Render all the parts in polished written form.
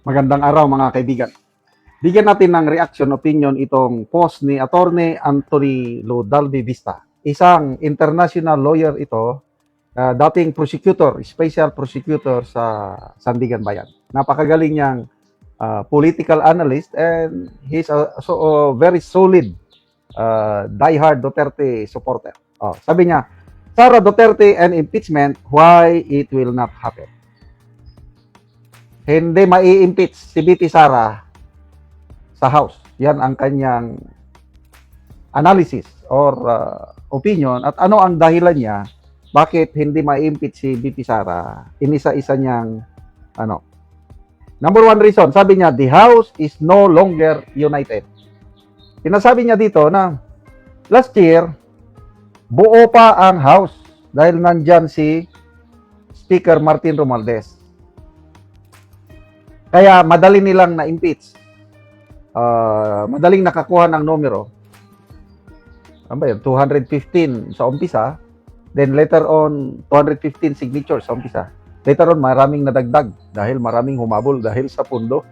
Magandang araw mga kaibigan. Bigyan natin ng reaction opinion itong post ni Attorney Anthony Lodalvi Vista. Isang international lawyer ito, dating prosecutor, special prosecutor sa Sandigan Bayan. Napakagaling niyang political analyst and he's also a very solid diehard Duterte supporter. Sabi niya, Sara Duterte and impeachment, why it will not happen. Hindi mai-impeach si BP Sara sa House. Yan ang kanyang analysis or opinion at ano ang dahilan niya bakit hindi mai-impeach si BP Sara. Inisa-isa niyang Number one reason, sabi niya, the House is no longer united. Sinasabi niya dito na last year, buo pa ang House dahil nandyan si Speaker Martin Romualdez. Kaya madali nilang na-impeach. Madaling nakakuha ng numero. Ano ba yun? 215 sa umpisa. Then later on, 215 signatures sa umpisa. Later on, maraming nadagdag dahil maraming humabol dahil sa pundo.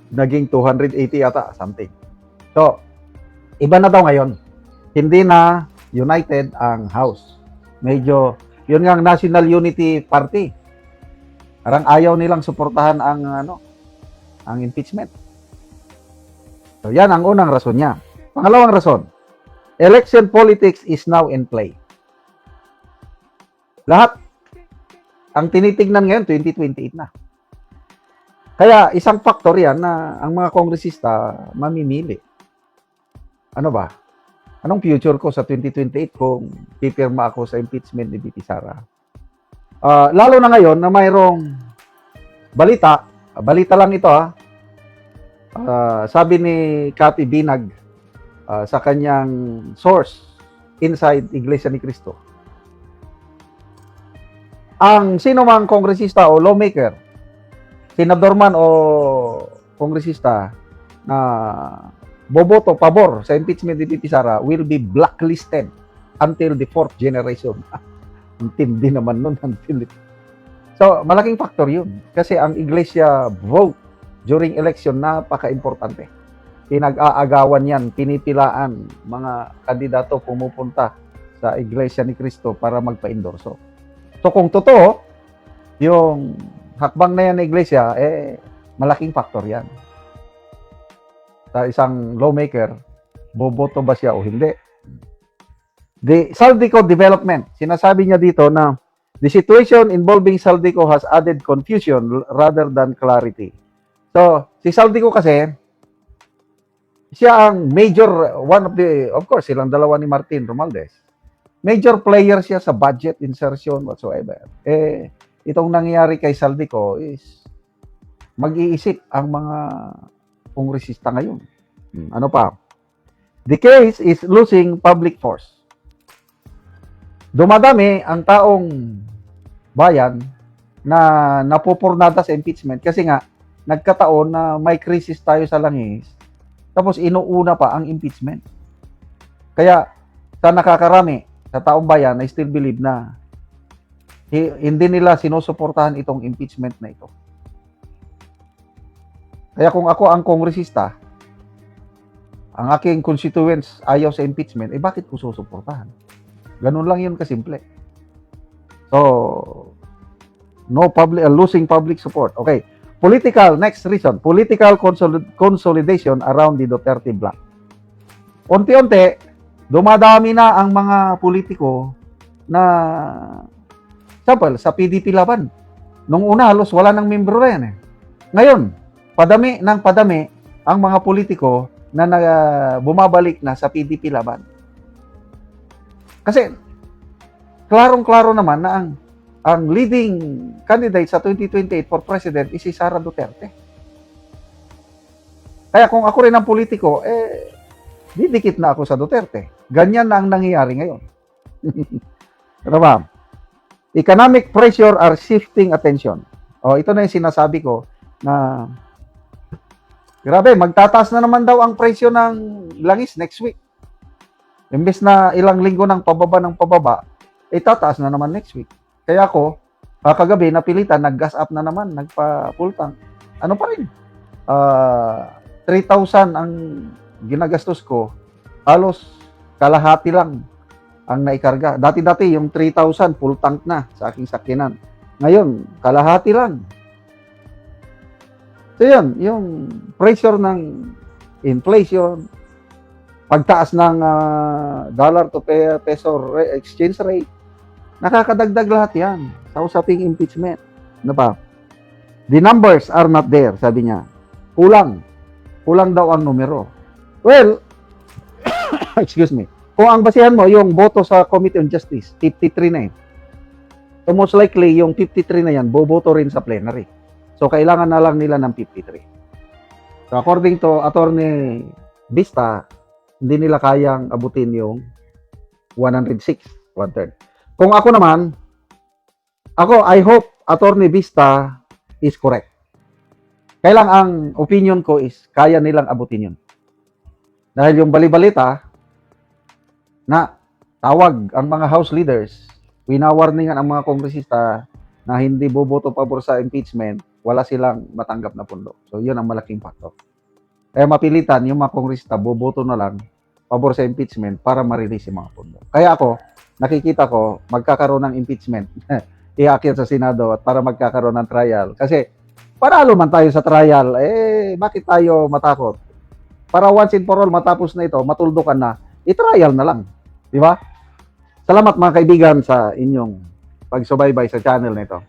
Naging 280 yata, something. So, iba na daw ngayon. Hindi na united ang House. Medyo, yun nga ang National Unity Party. Parang ayaw nilang suportahan ang impeachment. So, yan ang unang rason niya. Pangalawang rason, election politics is now in play. Lahat, ang tinitignan ngayon, 2028 na. Kaya, isang factor yan na ang mga kongresista mamimili. Ano ba? Anong future ko sa 2028 kung pipirma ako sa impeachment ni BP Sara? Lalo na ngayon na mayroong balita lang ito sabi ni Cathy Binag sa kanyang source inside Iglesia ni Cristo. Ang sino mang kongresista o lawmaker, senador man o kongresista na boboto pabor sa impeachment ni BP Sara will be blacklisted until the fourth generation. Intindi naman nun. So, malaking factor yun. Kasi ang iglesia vote during election, napaka-importante. Pinag-aagawan yan, pinipilaan mga kandidato pumupunta sa Iglesia ni Cristo para magpa-endorso. So, kung totoo, yung hakbang na yan ng iglesia, malaking factor yan. Sa isang lawmaker, boboto ba siya o hindi? The Saldico development, sinasabi niya dito na the situation involving Saldico has added confusion rather than clarity. So, si Saldico kasi, siya ang major, of course, silang dalawa ni Martin Romualdez. Major player siya sa budget insertion whatsoever. Itong nangyayari kay Saldico is mag-iisip ang mga kongresista ngayon. Ano pa? The case is losing public force. Dumadami ang taong bayan na napupurnada sa impeachment kasi nga nagkataon na may krisis tayo sa langis tapos inuuna pa ang impeachment. Kaya sa nakakarami sa taong bayan I still believe na hindi nila sinusuportahan itong impeachment na ito. Kaya kung ako ang kongresista, ang aking constituents ayaw sa impeachment, bakit ko susuportahan? Ganun lang yun kasimple. So, losing public support. Okay. Next reason, political consolidation around the Duterte bloc. Unti-unti, dumadami na ang mga politiko na, sample, sa PDP laban. Nung una, halos wala ng membro na yan Ngayon, padami ang mga politiko na bumabalik na sa PDP laban. Kasi, klarong-klaro naman na ang leading candidate sa 2028 for president is si Sara Duterte. Kaya kung ako rin ang politiko, didikit na ako sa Duterte. Ganyan na ang nangyayari ngayon. Ano ba? Economic pressure are shifting attention. Ito na yung sinasabi ko na grabe, magtataas na naman daw ang presyo ng langis next week. Imbes na ilang linggo ng pababa, tataas na naman next week. Kaya ako, Kakagabi, napilitan, nag-gas up na naman, nagpa-full tank. Ano pa rin? 3,000 ang ginagastos ko, halos kalahati lang ang naikarga. Dati-dati, yung 3,000, full tank na sa aking sakyanan. Ngayon, kalahati lang. So yun, yung pressure ng inflation, pagtaas ng dollar to peso exchange rate, nakakadagdag lahat yan sa usaping impeachment. Ano ba? The numbers are not there, sabi niya. Kulang. Kulang daw ang numero. Well, excuse me. Kung ang basihan mo, yung boto sa Committee on Justice, 53 na yun. So most likely, yung 53 na yan, boboto rin sa plenary. So kailangan na lang nila ng 53. So according to Attorney Vista, hindi nila kayang abutin yung 106, 1/3. Kung ako naman, I hope Attorney Vista is correct. Kailang ang opinion ko is, kaya nilang abutin yun. Dahil yung balibalita, na tawag ang mga House leaders, winawarningan ang mga kongresista na hindi boboto pabor sa impeachment, wala silang matanggap na pundo. So, yun ang malaking factor. Kaya mapilitan yung mga kongresista, boboto na lang pabor sa impeachment para ma-release yung mga pundo. Kaya ako, nakikita ko, magkakaroon ng impeachment, iakyat sa Senado at para magkakaroon ng trial. Kasi, panalo man tayo sa trial, bakit tayo matakot? Para once and for all, matapos na ito, matuldukan na, i-trial na lang. Di ba? Salamat mga kaibigan sa inyong pagsubaybay sa channel nito.